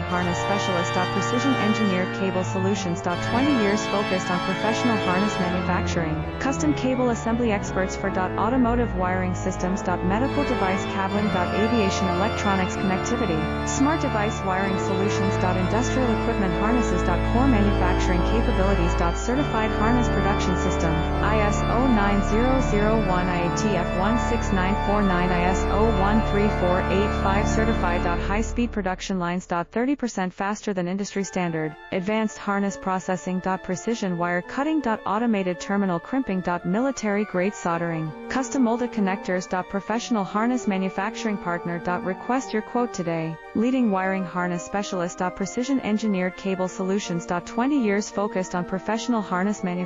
harness specialist. Precision engineered cable solutions. 20 years focused on professional harness manufacturing. Custom cable assembly experts for automotive wiring systems. Medical device cabling. Aviation electronics connectivity. Smart device wiring solutions. Industrial equipment harnesses. Core manufacturing capabilities. Certified harness production system. ISO 9001 IATF 16949 ISO 13485 certified. High-speed production lines. 30% faster than industry standard. Advanced harness processing. Precision wire cutting. Automated terminal crimping. Military grade soldering. Custom molded connectors. Professional harness manufacturing partner. Request your quote today. Leading wiring harness specialist. Precision engineered cable solutions. 20 years focused on professional harness manufacturing.